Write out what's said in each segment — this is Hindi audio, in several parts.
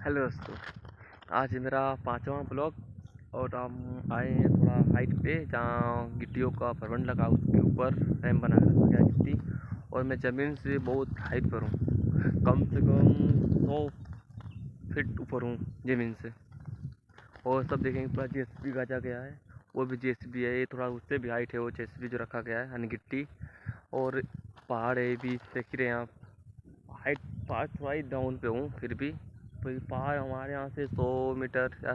हेलो दोस्तों, आज मेरा 5वां ब्लॉग और हम आए हैं थोड़ा हाइट पे जहाँ गिट्टियों का प्रबंध लगा उसके ऊपर रैम बना कर रखा गया गिट्टी। और मैं ज़मीन से बहुत हाइट पर हूँ, कम से कम 100 फीट ऊपर हूँ ज़मीन से। और सब देखेंगे पूरा जेसीबी गाजा गया है, वो भी जेसीबी है, ये थोड़ा उससे भी हाइट है वो जेसीबी जो रखा गया है यानी गिट्टी। और पहाड़ है भी देख ही रहे हैं आप, हाइट पहाड़ थोड़ा ही डाउन पे हूँ फिर भी। तो पहाड़ हमारे यहाँ से 100 मीटर या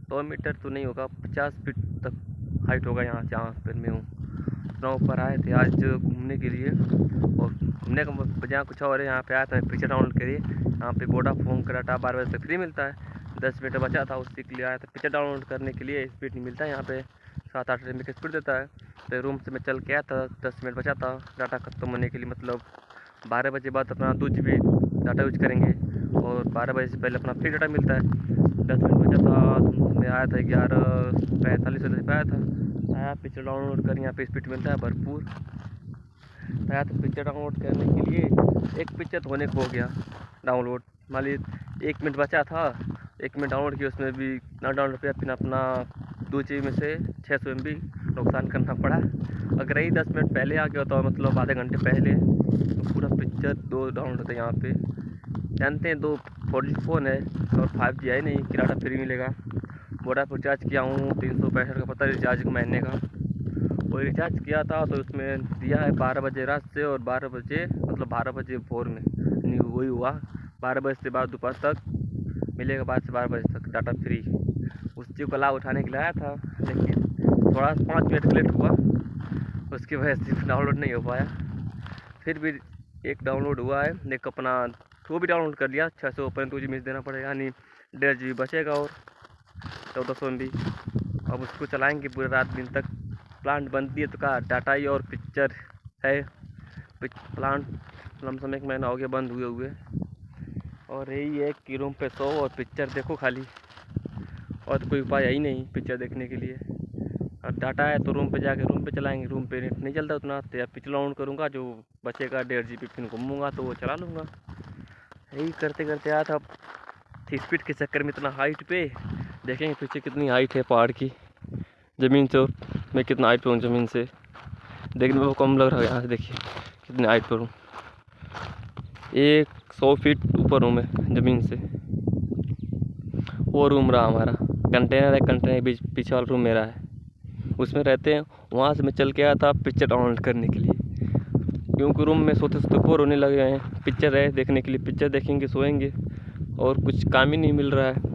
100 मीटर तो नहीं होगा, 50 फीट तक हाइट होगा यहाँ जहाँ पर मैं हूँ। इतना ऊपर आए थे आज घूमने के लिए, और घूमने का वजह कुछ और है। यहाँ पे आया था पिक्चर डाउनलोड करिए, यहाँ पे वोडाफोन का डाटा 12 बजे से फ्री मिलता है। 10 मिनट बचा था उसी के लिए आया था पिक्चर डाउनलोड करने के लिए। स्पीड नहीं मिलता है यहाँ पे, 7-8 MB की स्पीड देता है। तो रूम से मैं चल के आया था, 10 मिनट बचा था डाटा ख़त्म होने के लिए। मतलब 12 बजे बाद अपना 2 GB डाटा यूज करेंगे और 12 बजे से पहले अपना फ्री डाटा मिलता है। 10 मिनट बचा था, मैं आया था 11:45 बजे पे आया था। आया पिक्चर डाउनलोड कर, यहाँ पे स्पीड मिलता है भरपूर। आया तो पिक्चर डाउनलोड करने के लिए, एक पिक्चर होने को हो गया डाउनलोड। मान लीजिए 1 मिनट बचा था, 1 मिनट डाउनलोड किया, उसमें भी ना डाउनलोड किया, फिर अपना 2 GB में से 600 MB नुकसान करना पड़ा। अगर यही 10 मिनट पहले आ गया होता, मतलब आधे घंटे पहले, तो पूरा पिक्चर 2 डाउनलोड होता है। यहाँ पे जानते हैं 2 4G फ़ोन है और 5G है नहीं कि डाटा फ्री मिलेगा। वोडाफोन रिचार्ज किया हूँ 365 का पता रिचार्ज महीने का। वो रिचार्ज किया था तो उसमें दिया है 12 बजे रात से और 12 बजे मतलब 12 बजे भोर में, नहीं वही हुआ 12 बजे से बाद दोपहर तक मिलेगा, 12 से 12 बजे तक डाटा फ्री। उस चीज़ का लाभ उठाने के लिए आया था, लेकिन थोड़ा 5 मिनट लेट हुआ, उसकी वजह से डाउनलोड नहीं हो पाया। फिर भी एक डाउनलोड हुआ है, एक अपना वो भी डाउनलोड कर लिया। 600 पर 2 GB देना पड़ेगा, यानी 1.5 GB बचेगा और 1400 MB। अब उसको चलाएँगे पूरे रात दिन तक। प्लांट बनती है तो का डाटा ही और पिक्चर है। प्लांट लमसम 1 महीना हो गया बंद हुए। और यही है कि रूम पे सो और पिक्चर देखो खाली, और तो कोई उपाय है ही नहीं पिक्चर देखने के लिए। और डाटा है तो रूम पे जाके रूम पे चलाएंगे, रूम पे नेट नहीं चलता उतना, तो या पिक्चर डाउनलोड करूँगा, जो बचेगा 1.5 GB फिर घूमूँगा तो वो चला लूँगा। यही करते करते आया था। स्पीड के चक्कर में इतना हाइट पे, देखेंगे पीछे कितनी हाइट है पहाड़ की ज़मीन से, और मैं कितना हाइट पर हूँ ज़मीन से। देखने में वो कम लग रहा है, यहाँ से देखिए कितने हाइट पर हूँ, 100 फीट ऊपर हूँ मैं ज़मीन से। वो रूम रहा हमारा, कंटेनर है, कंटेनर के बीच पीछे वाला रूम मेरा है, उसमें रहते हैं। वहाँ से मैं चल के आया था पिक्चर डाउनलोड करने के लिए, क्योंकि रूम में सोते सोते बोर होने लगे हैं। पिक्चर है देखने के लिए, पिक्चर देखेंगे सोएंगे, और कुछ काम ही नहीं मिल रहा है।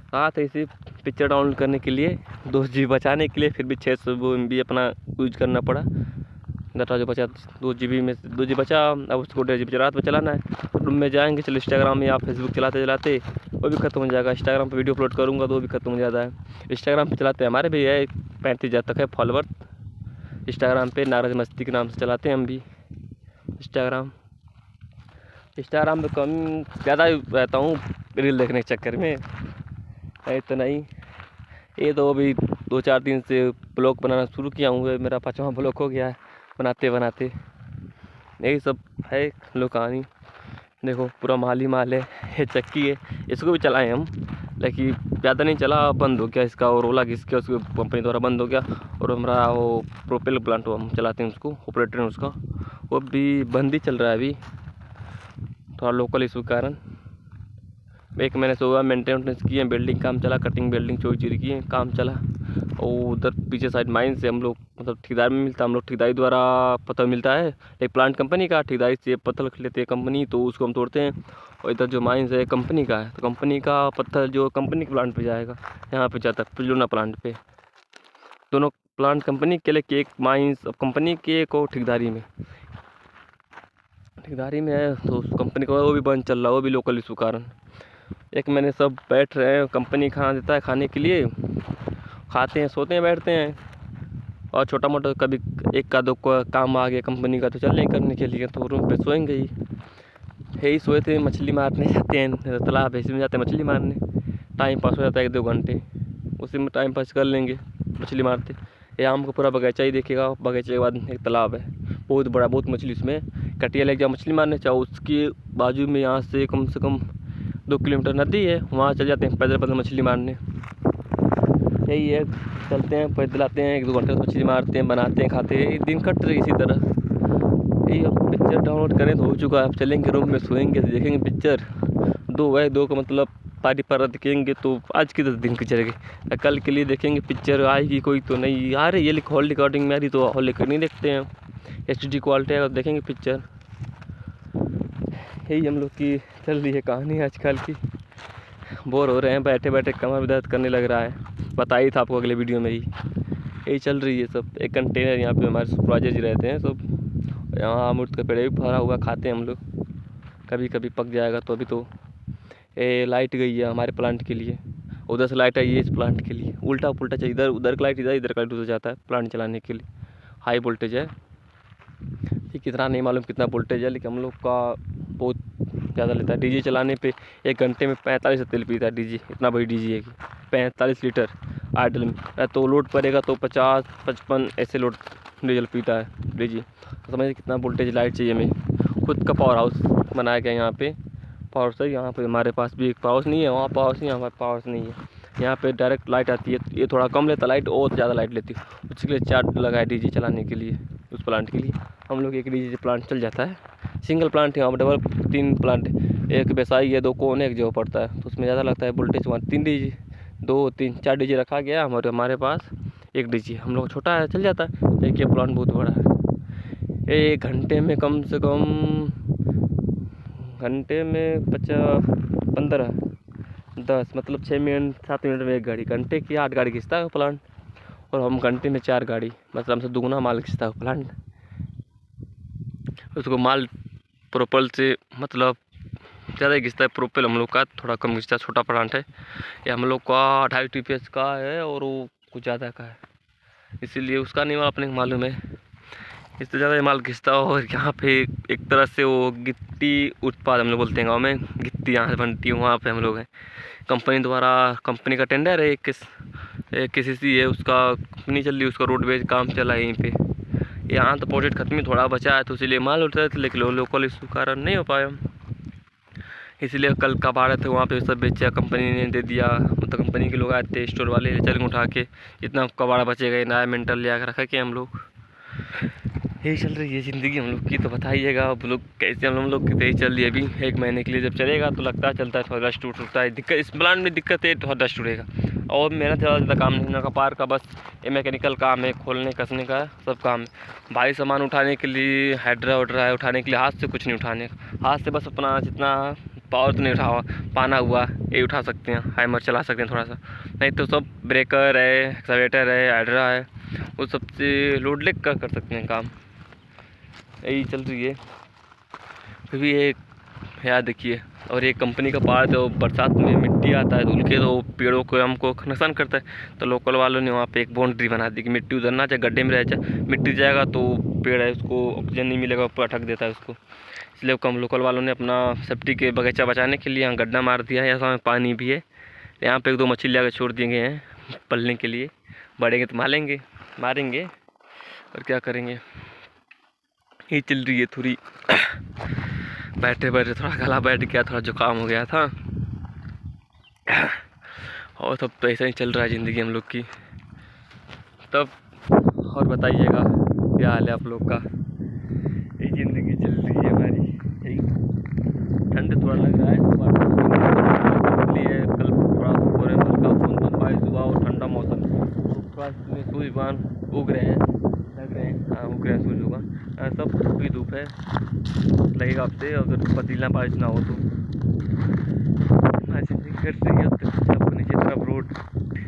साथ इसी पिक्चर डाउनलोड करने के लिए 2 GB बचाने के लिए फिर भी 600 MB अपना यूज करना पड़ा। डाटा जो बचा 2 GB में 2 GB बचा, अब उसको 1.5 GB रात में चलाना है। रूम में जाएंगे, चलो इंस्टाग्राम या फेसबुक चलाते चलाते वो भी ख़त्म हो जाएगा। इंस्टाग्राम पे वीडियो अपलोड करूँगा तो वो भी ख़त्म हो जाता है। इंस्टाग्राम पे चलाते हैं, हमारे भी है 35,000 तक है फॉलोवर इंस्टाग्राम पे, नाराज मस्ती के नाम से चलाते हैं हम भी इंस्टाग्राम पे कम ज़्यादा रहता हूँ रील देखने के चक्कर में, तो नहीं। ये तो अभी 2-4 दिन से ब्लॉग बनाना शुरू किया हूँ, मेरा 5वां ब्लॉग हो गया है बनाते बनाते। यही सब है लो कहानी। देखो पूरा माल ही माल है, ये चक्की है, इसको भी चलाएं हम, लेकिन ज़्यादा नहीं चला, बंद हो गया इसका। और ओला किसके उसको कंपनी द्वारा बंद हो गया। और हमारा वो प्रोपेलर प्लांट हम चलाते हैं, उसको ऑपरेटर हैं उसका, वो भी बंद ही चल रहा है अभी, थोड़ा लोकल इशू के कारण। 1 महीने से हुआ मेंटेनेंस किए, बिल्डिंग काम चला, कटिंग वेल्डिंग चोरी चोरी किए, काम चला। और उधर पीछे साइड माइन से हम लोग मतलब ठेकेदार में मिलता, हम लोग ठेकेदारी द्वारा पत्थर मिलता है, एक प्लांट कंपनी का, ठेकेदारी से पत्थर लेते हैं कंपनी, तो उसको हम तोड़ते हैं। और इधर जो माइंस है कंपनी का है, तो कंपनी का पत्थर जो कंपनी के प्लांट पे जाएगा, यहाँ पे जाता है पिलूना प्लांट पे। दोनों प्लांट कंपनी के, लिए एक माइंस कंपनी के एक और ठेकेदारी में है, तो उस कंपनी का वो भी बंद चल रहा है, वो भी लोकल इशू कारण। 1 महीने सब बैठ रहे हैं, कंपनी खाना देता है, खाने के लिए खाते हैं, सोते हैं, बैठते हैं। और छोटा मोटा कभी 1 का 2 का काम आ गया कंपनी का तो चले करने के लिए, तो रूम पे सोएंगे ही। यही सोए थे, मछली मारने जाते हैं तालाब, ऐसे में जाते हैं मछली मारने, टाइम पास हो जाता है 1-2 घंटे, उसी में टाइम पास कर लेंगे मछली मारते। ये आम का पूरा बगीचा ही देखेगा, बगीचे के बाद एक तालाब है बहुत बड़ा, बहुत मछली उसमें। कटिया लेके जाओ मछली मारने, चाहो उसके बाजू में यहाँ से कम 2 किलोमीटर नदी है, वहाँ चल जाते हैं पैदल पैदल मछली मारने। यही है, चलते हैं पैदल आते हैं, 1-2 घंटे मछली मारते हैं, बनाते हैं, खाते हैं, दिन कट रही इसी तरह। यही अब पिक्चर डाउनलोड करें तो हो चुका है। अब चलेंगे रूम में, सोएंगे, देखेंगे पिक्चर। 2 है, 2 का मतलब पारी पर देखेंगे तो आज की 10 दिन की चलेगी। कल के लिए देखेंगे पिक्चर आएगी कोई तो नहीं आ रही है, हॉल रिकॉर्डिंग में आ रही तो हॉल रिकॉर्डिंग नहीं देखते हैं, HD क्वालिटी है, देखेंगे पिक्चर। यही हम लोग की चल रही है कहानी आजकल की। बोर हो रहे हैं बैठे बैठे, कमर दर्द करने लग रहा है, बताई था आपको अगले वीडियो में ही। यही चल रही है सब। एक कंटेनर यहाँ पे हमारे सुपरवाइजर जी रहते हैं सब, यहाँ अमरूद का पेड़ भी भरा हुआ, खाते हैं हम लोग, कभी कभी पक जाएगा तो। अभी तो ये लाइट गई है हमारे प्लांट के लिए, उधर से लाइट आई है इस प्लांट के लिए, उल्टा पुल्टा चाहिए, इधर उधर का लाइट इधर, इधर का लाइट उधर जाता है प्लांट चलाने के लिए। हाई वोल्टेज है, ये कितना नहीं मालूम कितना वोल्टेज है, लेकिन हम लोग का बहुत ज़्यादा लेता है। डीजे चलाने पे 1 घंटे में 45 तेल पीता है डीजे, इतना बड़ी डीजे है कि 45 लीटर आइडल में, तो लोड पड़ेगा तो 50-55 ऐसे लोड डीजल पीता है डीजे। तो समझिए कितना वोल्टेज लाइट चाहिए हमें। खुद का पावर हाउस बनाया गया यहाँ पे, पावर हाउस है यहाँ पे। हमारे पास भी एक पावर हाउस नहीं है, वहाँ पावर हाउस नहीं है, हमारे पावर हाउस नहीं है। यहाँ पे डायरेक्ट लाइट आती है, ये थोड़ा कम लेता लाइट और ज़्यादा लाइट लेती है, उसके लिए चार्ज लगाया डीजे चलाने के लिए, उस प्लांट के लिए। हम लोग एक डीजे प्लांट चल जाता है, सिंगल प्लांट है, वहाँ डबल 3 प्लांट है, एक बेसाई है, 2 कोने, एक जो पड़ता है, तो उसमें ज़्यादा लगता है वोल्टेज। वहाँ 3 डीजे, 2-3-4 डीजे रखा गया हमारे पास। एक डीजे हम लोग छोटा है चल जाता है, एक ये प्लांट बहुत बड़ा है। 1 घंटे में कम से कम, घंटे में 15-10 मतलब 6 मिनट 7 मिनट में 1 गाड़ी, घंटे की 8 गाड़ी खींचता है प्लांट, और हम घंटे में 4 गाड़ी, मतलब हमसे दुगना माल खींचता है प्लांट। उसको माल प्रोपल से मतलब ज़्यादा ही खींचता है, प्रोपेल हम लोग का थोड़ा कम खींचता है, छोटा प्लांट है ये हम लोग का, 2.5 TPS का है, और वो कुछ ज़्यादा का है, इसीलिए उसका नहीं अपने को मालूम है, इससे ज़्यादा माल खींचता है। और यहाँ पे एक तरह से वो गिट्टी उत्पाद हम लोग बोलते हैं गाँव में, गिट्टी यहाँ से बनती है, वहाँ पे हम लोग हैं। कंपनी द्वारा, कंपनी का टेंडर है, किसी सी है, उसका कंपनी चल रही है, उसका रोडवेज काम चला है यहीं पे। यहाँ तो प्रोजेक्ट खत्म ही, थोड़ा बचा है, तो इसीलिए माल उठ रहे थे, लेकिन लोकल इशू कारण नहीं हो पाया, इसलिए कल कबाड़ा थे वहाँ पे सब बेचा, कंपनी ने दे दिया। मतलब कंपनी के लोग आए थे, स्टोर वाले चल उठा के, जितना कबाड़ा बचेगा नया मेंटल ले आकर रखा के हम लोग। यही चल रही है ज़िंदगी हम लोग की। तो बताइएगा आप लोग कैसे, हम लोग की यही चल रही है। अभी 1 महीने के लिए जब चलेगा तो लगता है चलता है, थोड़ा डस्ट उठता है, दिक्कत इस प्लांट में दिक्कत है, थोड़ा डस्ट उड़ेगा, और मेहनत ज़्यादा काम नहीं, ना कपार का, बस ये मैकेनिकल काम है, खोलने कसने का सब काम है। भारी सामान उठाने के लिए हाइड्रा वाइड्रा है, उठाने के लिए हाथ से कुछ नहीं उठाने, हाथ से बस अपना जितना पावर तो नहीं उठा पाना हुआ ये उठा सकते हैं, हाइमर चला सकते हैं थोड़ा सा, नहीं तो सब ब्रेकर है, एक्सवेटर है, हाइड्रा है, वो सबसे लोड लेग कर सकते हैं काम। यही चल रही है। फिर भी एक याद देखिए, और एक कंपनी का पार जो बरसात में मिट्टी आता है तो उनके तो पेड़ों को हमको नुकसान करता है, तो लोकल वालों ने वहाँ पे एक बाउंड्री बना दी कि मिट्टी उधर ना जाए, गड्ढे में रह जाए, मिट्टी जाएगा तो पेड़ है उसको ऑक्सीजन नहीं मिलेगा, ऊपर अटक देता है उसको। इसलिए कम लोकल वालों ने अपना सेफ्टी के बगीचा बचाने के लिए यहाँ गड्ढा मार दिया है, यहाँ पानी भी है, यहाँ पे 1-2 मछली लगा छोड़ दिए गए हैं पलने के लिए, बढ़ेंगे तो मारेंगे और क्या करेंगे। ये चल रही है थोड़ी बैठे बैठे थोड़ा गला बैठ गया, थोड़ा जुकाम हो गया था, और सब तो ऐसा ही चल रहा है ज़िंदगी हम लोग की। तब और बताइएगा क्या हाल है आप लोग का। ये ज़िंदगी चल रही है हमारी। ठंड थोड़ा लग रहा है, इसलिए कल थोड़ा पूरे हल्का फोन बारिश हुआ और ठंडा मौसम, थोड़ा सूर्यमान उग रहे हैं, लग रहे हैं, हाँ उग रहे हैं सूर्यमान, सब धूप ही धूप है, लगेगा आपसे अगर पतीला बारिश ना हो तो। ज़िंदगी कट रही है। तो नीचे तरफ रोड,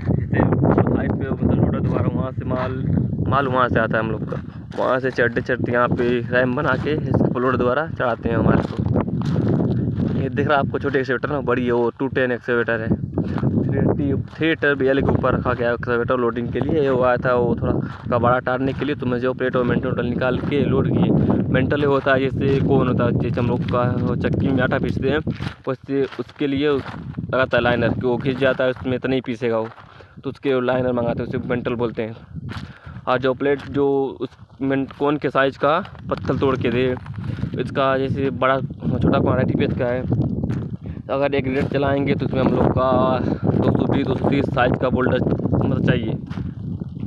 जैसे साइड पे मतलब लोडर द्वारा वहाँ से माल वहाँ से आता है हम लोग का, वहाँ से चढ़ते यहाँ पे रैम बना के इसको लोडर द्वारा चढ़ाते हैं हमारे को। ये दिख रहा है आपको छोटे एक्सवेटर ना, बड़ी है वो 210 एक्सवेटर है, 3 BL के ऊपर रखा गया एक्सवेटर लोडिंग के लिए। वो आया था वो थोड़ा कबाड़ा टारने के लिए, तो मैं जो प्लेट और मेंटल निकाल के लोड किए। मेंटल होता है जैसे कौन होता है, जैसे हम लोग का चक्की में आटा पीसते हैं, वैसे उसके लिए लगाता है लाइनर कि वो खींच जाता है, उसमें इतना ही पीसेगा वो, तो उसके लाइनर मंगाते हैं, उसे मेंटल बोलते हैं। और जो प्लेट जो उस कौन के साइज़ का पत्थर तोड़ के दे, इसका जैसे बड़ा छोटा क्वांटिटी पे इसका है, अगर एक ग्रेड चलाएंगे तो उसमें हम लोग का 220-230 साइज का बोल्डर मतलब चाहिए।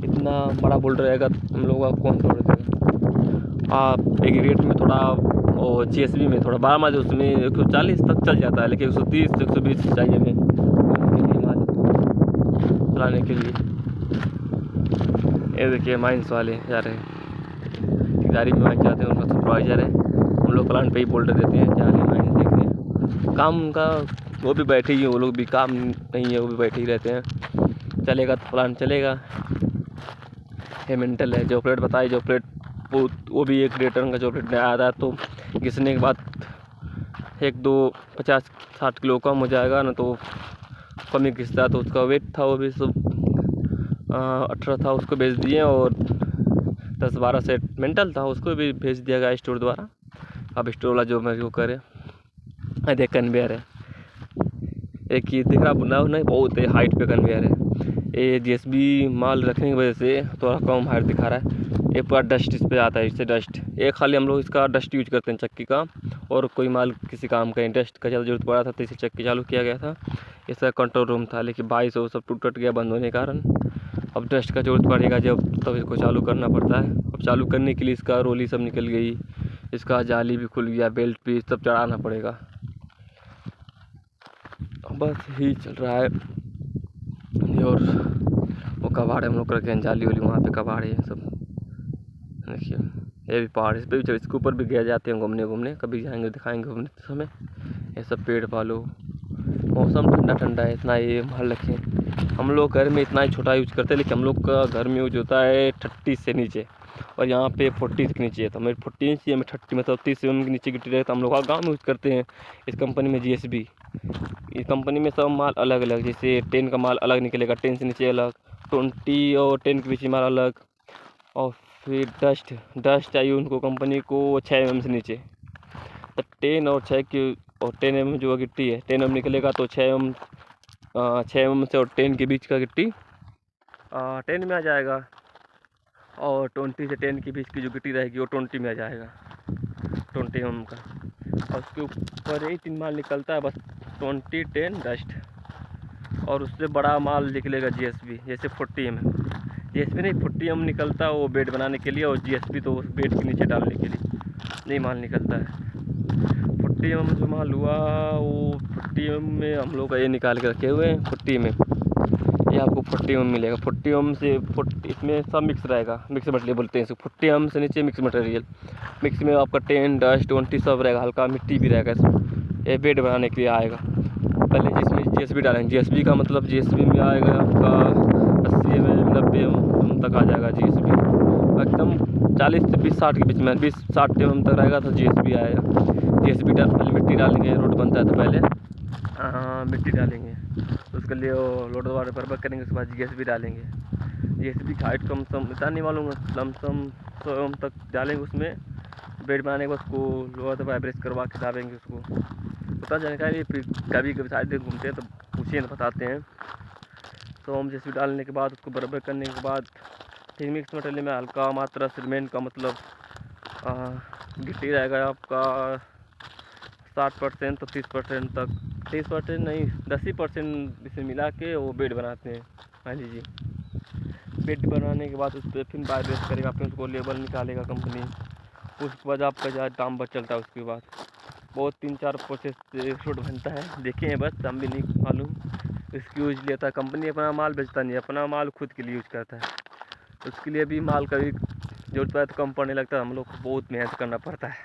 इतना बड़ा बोल्डर रहेगा हम लोग का कौन तोड़ देगा। आप एक ग्रेड में थोड़ा और GSB में थोड़ा 12 माल उसमें 140 तक चल जाता है, लेकिन 130-120 चाहिए हमें माल चलाने के लिए। ये देखिए माइंस वाले जा रहे हैं, गाड़ी में माइंस जाते हैं, उनका सुपरवाइजर है। हम लोग प्लांट पे ही बोल्डर देते हैं, जा रहे हैं माइंस देखने। काम उनका वो भी बैठे ही हैं, वो लोग भी काम नहीं है, वो भी बैठे ही रहते हैं। चलेगा तो प्लांट चलेगा। ये मेंटल है, जो प्लेट बताई, जो प्लेट वो भी एक रेटन का जो प्लेट नया आता है, तो घिसने के बाद 1-2 50-60 किलो कम हो जाएगा ना, तो कम ही घिसता है। तो उसका वेट था वो भी सब 18 था, उसको भेज दिए। और 10-12 सेट मेंटल था, उसको भी भेज दिया गया स्टोर द्वारा। अब स्टोर वाला जो मेरे को करे। देख कन्वेयर है, एक ये दिख रहा बुना नहीं, बहुत हाइट पे कन्वेयर है। ये GSB माल रखने की वजह से थोड़ा कम हाइट दिखा रहा है। ये पूरा डस्ट इस पे आता है, इससे डस्ट एक खाली हम लोग इसका डस्ट यूज करते हैं चक्की का, और कोई माल किसी काम का डस्ट का ज़्यादा जरूरत पड़ा था तो इसे चक्की चालू किया गया था। इसका कंट्रोल रूम था, लेकिन 22 वो सब टूट गया बंद होने के कारण। अब डस्ट का जरूरत पड़ेगा जब, तब इसको चालू करना पड़ता है। अब चालू करने के लिए इसका रोली सब निकल गई, इसका जाली भी खुल गया, बेल्ट भी सब चढ़ाना पड़ेगा। बस यही चल रहा है। और वो कबाड़ हम लोग रखे हैं, जाली वाली वहाँ पे कबाड़ है सब। देखिए ये भी पहाड़, इस पे भी इसके ऊपर भी गया जाते हैं घूमने, कभी जाएंगे दिखाएंगे घूमने समय। ये सब पेड़ पालो, मौसम ठंडा ठंडा है। इतना ये महल रखे हम लोग घर में इतना ही छोटा यूज करते हैं, लेकिन हम लोग का घर में यूज होता है 30 से नीचे, और यहाँ पे 40 के नीचे है। तो मेरे 40 इंच में 30 मतलब 30 mm के नीचे गिट्टी रहता है। हम लोग गाँव में यूज़ करते हैं इस कंपनी में GSB। इस कंपनी में सब माल अलग अलग, जैसे 10 का माल अलग निकलेगा, 10 से नीचे अलग, 20 और 10 के बीच माल अलग। और फिर डस्ट चाहिए उनको कंपनी को 6 mm से नीचे। तो 10 और 6 की और 10 mm जो गिट्टी है 10 mm निकलेगा, तो 6 mm से और 10 के बीच का गिट्टी 10 में आ जाएगा। और 20 से 10 के बीच की जो गिट्टी रहेगी वो 20 में आ जाएगा, 20 mm का। और उसके ऊपर ही 3 माल निकलता है, बस 20, 10 डस्ट। और उससे बड़ा माल निकलेगा GSB, जैसे 40 mm। GSB नहीं 40 mm निकलता है वो बेड बनाने के लिए, और GSB तो उस बेड के नीचे डालने के लिए नहीं माल निकलता है। 40 mm जो माल हुआ वो 40 mm में हम लोग का ये निकाल के रखे हुए हैं। 40 में ये आपको 40 mm मिलेगा। 40 mm से 40 इसमें सब मिक्स रहेगा, मिक्स मटेरियल बोलते हैं इसको। 40 mm से नीचे मिक्स मटेरियल, मिक्स में आपका 10 डस्ट 20 सब रहेगा, हल्का मिट्टी भी रहेगा इसमें। ये बेड बनाने के लिए आएगा। पहले जिसमें GSB डालेंगे, GSB का मतलब GSB में आएगा आपका 80 mm 90 mm तक आ जाएगा GSB। एकदम 40 से 20-60 के बीच में 20-60 mm तक रहेगा तो GSB आएगा। GSB पहले मिट्टी डालेंगे, रोड बनता है तो पहले मिट्टी डालेंगे, तो उसके लिए वो लोड वाले बर्बाद करेंगे, उसके बाद GSB डालेंगे। GSB की हाइट कम सम इतना नहीं मालूम, लमसम 100 mm तक डालेंगे उसमें। बेड बनाने के बाद उसको लोहा दबा ब्रेस करवा के डालेंगे उसको। पता जानकारी फिर कभी शायद घूमते हैं तो पूछिए तो बताते हैं। तो हम GSB डालने के बाद उसको बराबर करने के बाद फिर मिक्स मटेरियल में हल्का मात्रा सीमेंट का मतलब गिट्टी रहेगा आपका 60% तो 30% तक, 30% नहीं 10% इसे मिला के वो बेड बनाते हैं। हाँ जी, बेड बनाने के बाद उस पर फिर बाइब्रेस करेगा, फिर उसको लेबल निकालेगा कंपनी। उसके बाद आपका जहाँ दाम बच चलता है, उसके बाद बहुत 3-4 प्रोसेस रोड बनता है, देखे हैं बस, हम भी नहीं मालूम। इसकी यूज लेता है कंपनी, अपना माल बेचता नहीं, अपना माल खुद के लिए यूज करता है। उसके लिए भी माल का भी जरूरत पड़ता है तो कम पड़ने लगता है। हम लोग को बहुत मेहनत करना पड़ता है।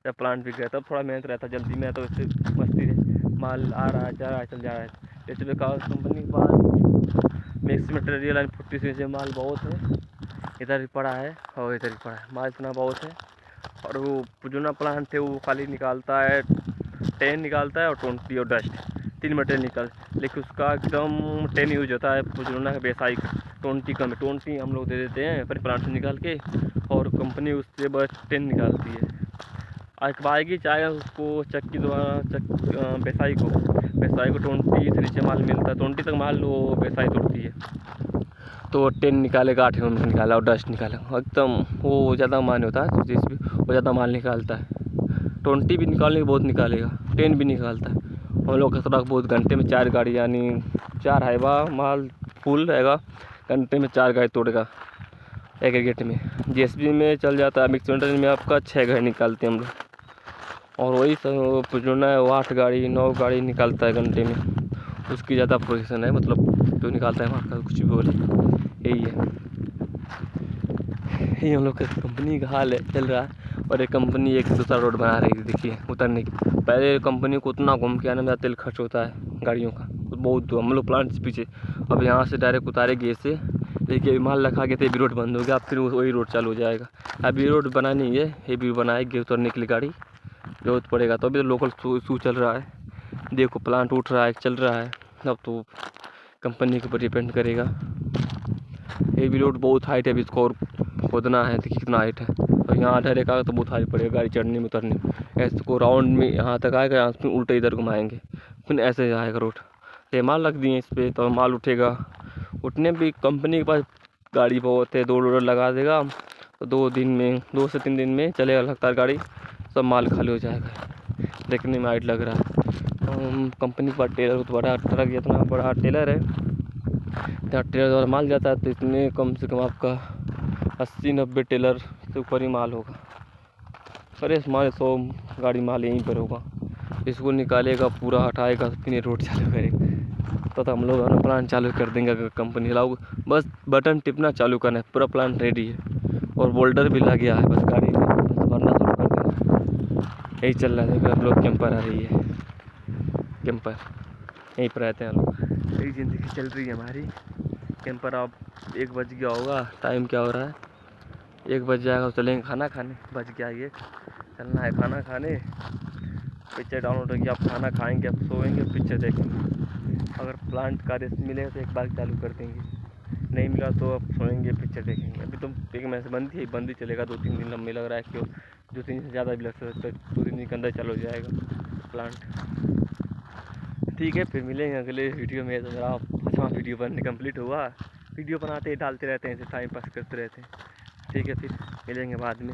जब प्लांट भी गया तब थोड़ा मेहनत रहता है, जल्दी में तो इससे मस्ती है, माल आ रहा है जा रहा है चल जा रहा है। जैसे बेकार कंपनी के पास मिक्स मटेरियल एंड 40 से माल बहुत है, इधर भी पड़ा है और इधर भी पड़ा है, माल इतना बहुत है। और वो पुजुना प्लांट है वो खाली निकालता है 10 निकालता है और 20 और डस्ट 3 मटेरियल निकल, लेकिन उसका एकदम 10 यूज होता है पुजुना का बेसाइक। 20 कम है, 20 हम लोग दे देते हैं अपने प्लांट से निकाल के, और कंपनी उससे बस 10 निकालती है। आएगी चाहे उसको चक्की द्वारा बेसाई को 20 से नीचे माल मिलता है, 20 तक माल वो बेसाई तोड़ती है, तो 10 निकालेगा, 8 में निकाला और डस्ट निकालेगा। एकदम वो ज़्यादा मान होता है, जिस भी वो ज़्यादा माल निकालता है। 20 भी निकालने के बहुत निकालेगा, 10 भी निकालता है। हम लोग का सड़क बहुत घंटे में 4 गाड़ी, यानी 4 हाईवा माल फुल रहेगा, घंटे में 4 गाड़ी तोड़ेगा एग्रीगेट में। जेसीबी में चल जाता है, मिक्सर में आपका 6 गाड़ी निकालते हैं हम लोग, और वही पुजोना है वो 8 गाड़ी 9 गाड़ी निकालता है घंटे में। उसकी ज़्यादा पोजीशन है, मतलब जो निकालता है वहाँ का कुछ भी बोले, यही है। यही हम लोग का कंपनी का हाल है, चल रहा है। और एक कंपनी एक दूसरा रोड बना रही थी, देखिए उतरने की। पहले कंपनी को उतना घूम के आने में तेल खर्च होता है गाड़ियों का, तो बहुत हम लोग प्लांट से पीछे। अब यहाँ से डायरेक्ट उतारेगी ऐसे, देखिए माल रखा गया था, भी रोड बंद हो गया, फिर वही रोड चालू हो जाएगा। अभी रोड बनानी है, ये भी बनाएगी उतरने के लिए गाड़ी जरूरत पड़ेगा। तो अभी तो लोकल शू चल रहा है, देखो प्लांट उठ रहा है, चल रहा है। अब तो कंपनी के ऊपर डिपेंड करेगा। ये भी रोड बहुत हाइट है, अभी इसको और खोदना है, देखिए कितना हाइट है। और यहाँ डायरेक्ट आएगा तो बहुत हाइट पड़ेगा गाड़ी चढ़ने में उतरने में। ऐसे को राउंड में यहाँ तक आएगा, यहाँ फिर उल्टे इधर घुमाएंगे, फिर ऐसे जाएगा रोड। ये माल रख दिए इस पर, तो माल उठेगा। उठने भी कंपनी के पास गाड़ी बहुत है, 2 लोडर लगा देगा तो 2 से 3 दिन में चलेगा लगातार गाड़ी, सब माल खाली हो जाएगा। देखने में हाइट लग रहा है। कंपनी के पास टेलर तो बड़ा ट्रक, इतना बड़ा टेलर है, जहाँ टेलर द्वारा माल जाता है, तो इसमें कम से कम आपका 80-90 टेलर से ऊपर ही माल होगा। फ्रेश माल 100 गाड़ी माल यहीं पर होगा। इसको निकालेगा, पूरा हटाएगा, फिर रोड चालू करेगा। तो हम लोग अपना प्लान चालू कर देंगे। अगर कंपनी लाओ, बस बटन टिपना चालू करना है, पूरा प्लान रेडी है। और बोल्डर भी लग गया है, बस गाड़ी में बस भरना शुरू कर देना। यही चल रहा है। हम लोग कैंपर आ रही है, कैंपर यहीं पर रहते हैं हम लोग, यही ज़िंदगी चल रही है हमारी। कैंपर अब 1 बज गया होगा, टाइम क्या हो रहा है, 1 बज जाएगा, चलेंगे खाना खाने। बज गया ये, चलना है खाना खाने। पिक्चर डाउनलोड होगी, आप खाना खाएंगे, आप सोएंगे, पिक्चर देखेंगे। अगर प्लांट का रेस्ट मिलेगा तो एक बार चालू कर देंगे, नहीं मिला तो अब सोएंगे, पिक्चर देखेंगे। अभी तो 1 महीने से बंद ही चलेगा, 2-3 दिन लंबे लग रहा है कि 2-3 दिन से ज़्यादा भी लग सकता है, 2-3 दिन के अंदर चालू हो जाएगा प्लांट। ठीक है, फिर मिलेंगे अगले वीडियो में। तो मेरा 5वां वीडियो बनने कंप्लीट हुआ। वीडियो बनाते डालते रहते हैं, ऐसे टाइम पास करते रहते हैं। ठीक है, फिर मिलेंगे बाद में।